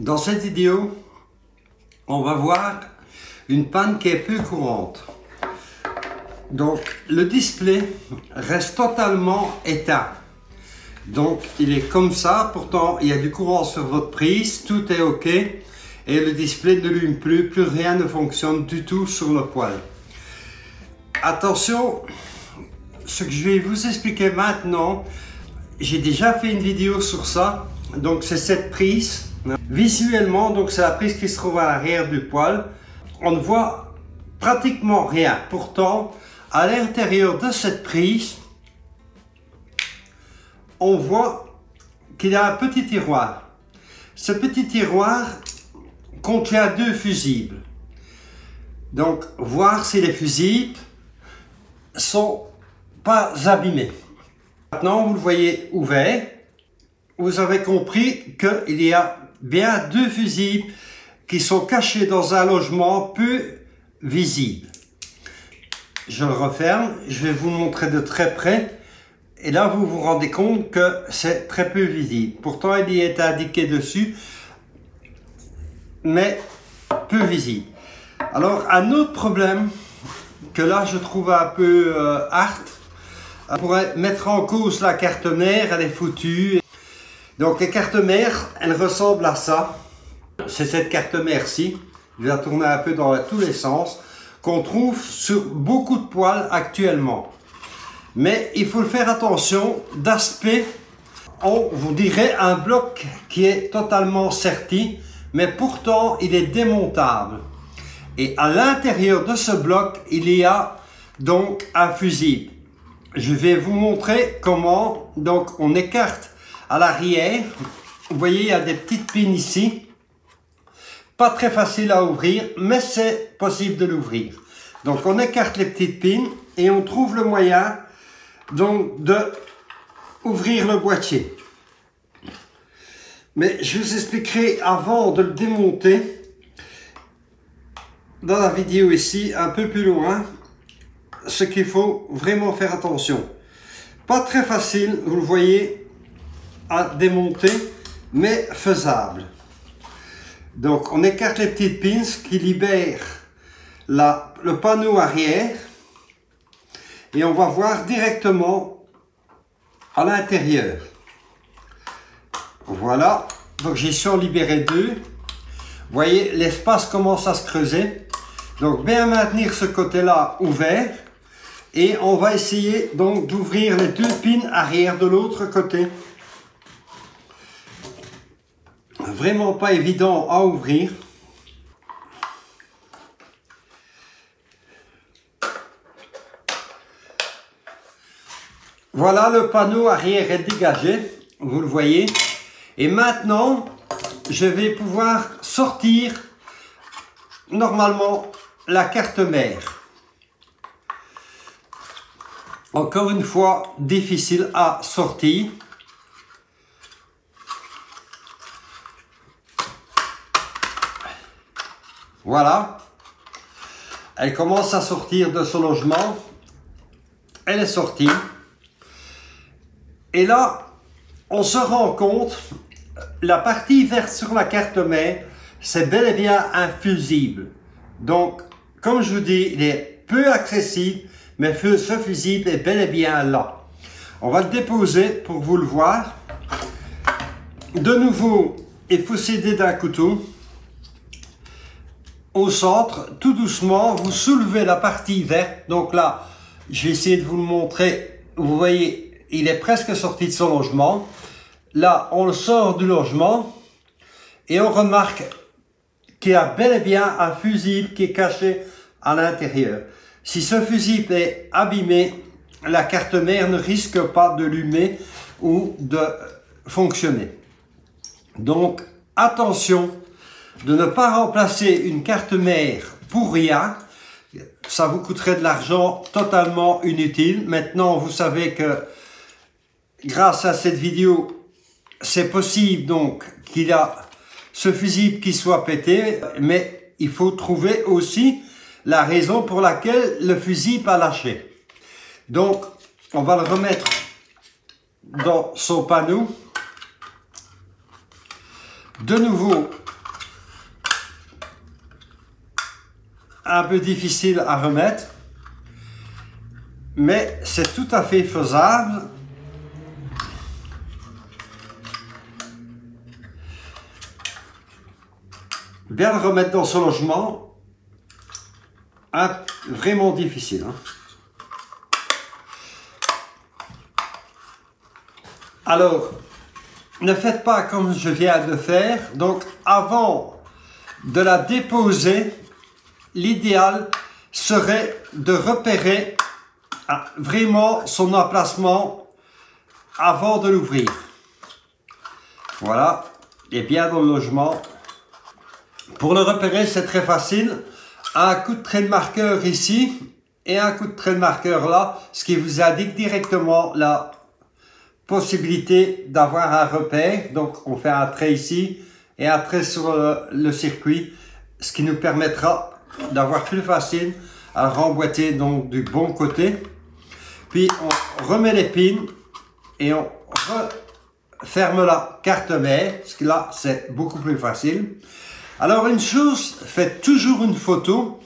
Dans cette vidéo, on va voir une panne qui est peu courante. Donc le display reste totalement éteint. Donc il est comme ça, pourtant il y a du courant sur votre prise, tout est ok et le display ne l'allume plus, rien ne fonctionne du tout sur le poêle. Attention, ce que je vais vous expliquer maintenant, j'ai déjà fait une vidéo sur ça. Donc c'est cette prise. Visuellement, donc c'est la prise qui se trouve à l'arrière du poêle. On ne voit pratiquement rien. Pourtant, à l'intérieur de cette prise, on voit qu'il y a un petit tiroir. Ce petit tiroir contient deux fusibles. Donc, voir si les fusibles sont pas abîmés. Maintenant, vous le voyez ouvert. Vous avez compris qu'il y a bien deux fusibles qui sont cachés dans un logement peu visible. Je le referme, je vais vous le montrer de très près. Et là, vous vous rendez compte que c'est très peu visible. Pourtant, il y est indiqué dessus, mais peu visible. Alors, un autre problème que là, je trouve un peu hard, on pourrait mettre en cause la carte mère, elle est foutue. Donc, les cartes mères, elles ressemblent à ça. C'est cette carte mère-ci. Je vais la tourner un peu dans tous les sens, qu'on trouve sur beaucoup de poêles actuellement. Mais il faut faire attention d'aspect. On vous dirait un bloc qui est totalement serti, mais pourtant il est démontable. Et à l'intérieur de ce bloc, il y a donc un fusible. Je vais vous montrer comment. Donc on écarte à l'arrière. Vous voyez, il y a des petites pines ici. Pas très facile à ouvrir, mais c'est possible de l'ouvrir. Donc on écarte les petites pines et on trouve le moyen donc de ouvrir le boîtier. Mais je vous expliquerai avant de le démonter dans la vidéo ici, un peu plus loin, ce qu'il faut vraiment faire attention. Pas très facile, vous le voyez, à démonter, mais faisable. Donc on écarte les petites pins qui libèrent le panneau arrière et on va voir directement à l'intérieur. Voilà, donc j'ai su en libérer deux. Vous voyez, l'espace commence à se creuser. Donc bien maintenir ce côté-là ouvert et on va essayer donc d'ouvrir les deux pins arrière de l'autre côté. Vraiment pas évident à ouvrir. Voilà, le panneau arrière est dégagé, vous le voyez. Et maintenant, je vais pouvoir sortir normalement la carte mère. Encore une fois, difficile à sortir. Voilà, elle commence à sortir de son logement, elle est sortie. Et là, on se rend compte, la partie verte sur la carte mère, c'est bel et bien un fusible. Donc, comme je vous dis, il est peu accessible, mais ce fusible est bel et bien là. On va le déposer pour vous le voir. De nouveau, il faut s'aider d'un couteau. Au centre, tout doucement, vous soulevez la partie verte. Donc là, je vais essayer de vous le montrer. Vous voyez, il est presque sorti de son logement. Là, on le sort du logement et on remarque qu'il y a bel et bien un fusible qui est caché à l'intérieur. Si ce fusible est abîmé, la carte mère ne risque pas de l'allumer ou de fonctionner. Donc, attention de ne pas remplacer une carte mère pour rien. Ça vous coûterait de l'argent totalement inutile. Maintenant, vous savez que grâce à cette vidéo, c'est possible donc qu'il y a ce fusible qui soit pété, mais il faut trouver aussi la raison pour laquelle le fusible a lâché. Donc, on va le remettre dans son panneau. De nouveau, un peu difficile à remettre, mais c'est tout à fait faisable. Bien le remettre dans son logement, vraiment difficile. Hein. Alors, ne faites pas comme je viens de faire. Donc, avant de la déposer, l'idéal serait de repérer vraiment son emplacement avant de l'ouvrir. Voilà, et bien dans le logement. Pour le repérer, c'est très facile. Un coup de trait de marqueur ici et un coup de trait de marqueur là, ce qui vous indique directement la possibilité d'avoir un repère. Donc, on fait un trait ici et un trait sur le circuit, ce qui nous permettra d'avoir plus facile à remboîter donc du bon côté. Puis, on remet les pins et on referme la carte mère, parce que là, c'est beaucoup plus facile. Alors, une chose, faites toujours une photo.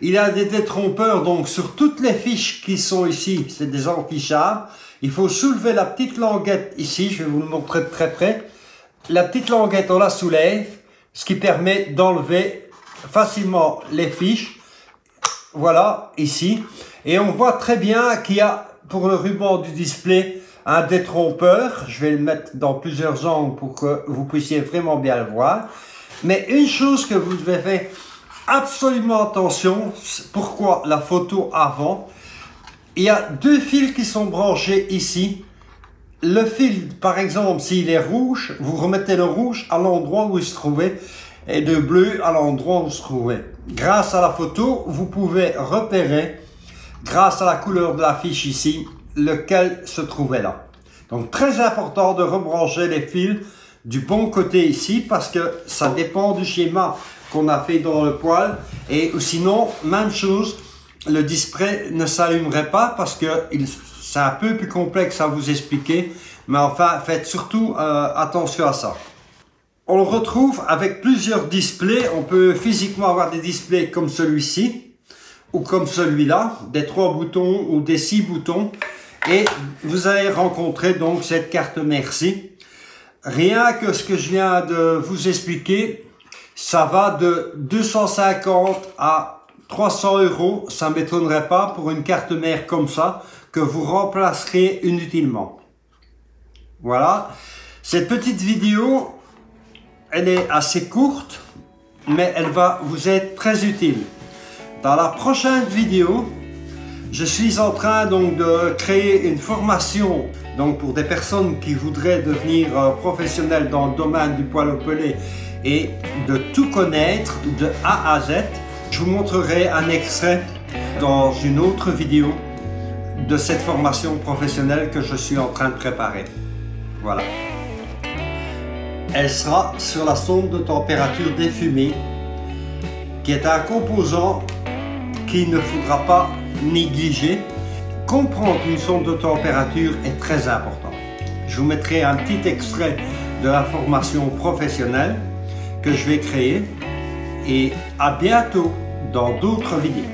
Il y a des détrompeurs, donc sur toutes les fiches qui sont ici, c'est des enfichables. Il faut soulever la petite languette ici, je vais vous le montrer de très près. La petite languette, on la soulève, ce qui permet d'enlever facilement les fiches. Voilà, ici. Et on voit très bien qu'il y a, pour le ruban du display, un détrompeur. Je vais le mettre dans plusieurs angles pour que vous puissiez vraiment bien le voir. Mais une chose que vous devez faire absolument attention, pourquoi la photo avant? Il y a deux fils qui sont branchés ici. Le fil, par exemple, s'il est rouge, vous remettez le rouge à l'endroit où il se trouvait et le bleu à l'endroit où il se trouvait. Grâce à la photo, vous pouvez repérer, grâce à la couleur de la fiche ici, lequel se trouvait là. Donc, très important de rebrancher les fils du bon côté ici parce que ça dépend du schéma qu'on a fait dans le poêle. Et sinon, même chose, le display ne s'allumerait pas parce que c'est un peu plus complexe à vous expliquer, mais enfin faites surtout attention à ça. On le retrouve avec plusieurs displays. On peut physiquement avoir des displays comme celui-ci ou comme celui-là, des 3 boutons ou des 6 boutons, et vous allez rencontrer donc cette carte merci. Rien que ce que je viens de vous expliquer, ça va de 250 à 300 €, ça ne m'étonnerait pas pour une carte mère comme ça, que vous remplacerez inutilement. Voilà, cette petite vidéo, elle est assez courte, mais elle va vous être très utile. Dans la prochaine vidéo, je suis en train donc de créer une formation donc pour des personnes qui voudraient devenir professionnels dans le domaine du poêle au pellet et de tout connaître de A à Z. Je vous montrerai un extrait dans une autre vidéo de cette formation professionnelle que je suis en train de préparer. Voilà. Elle sera sur la sonde de température des fumées, qui est un composant qu'il ne faudra pas négliger. Comprendre une sonde de température est très important. Je vous mettrai un petit extrait de la formation professionnelle que je vais créer et à bientôt dans d'autres vidéos.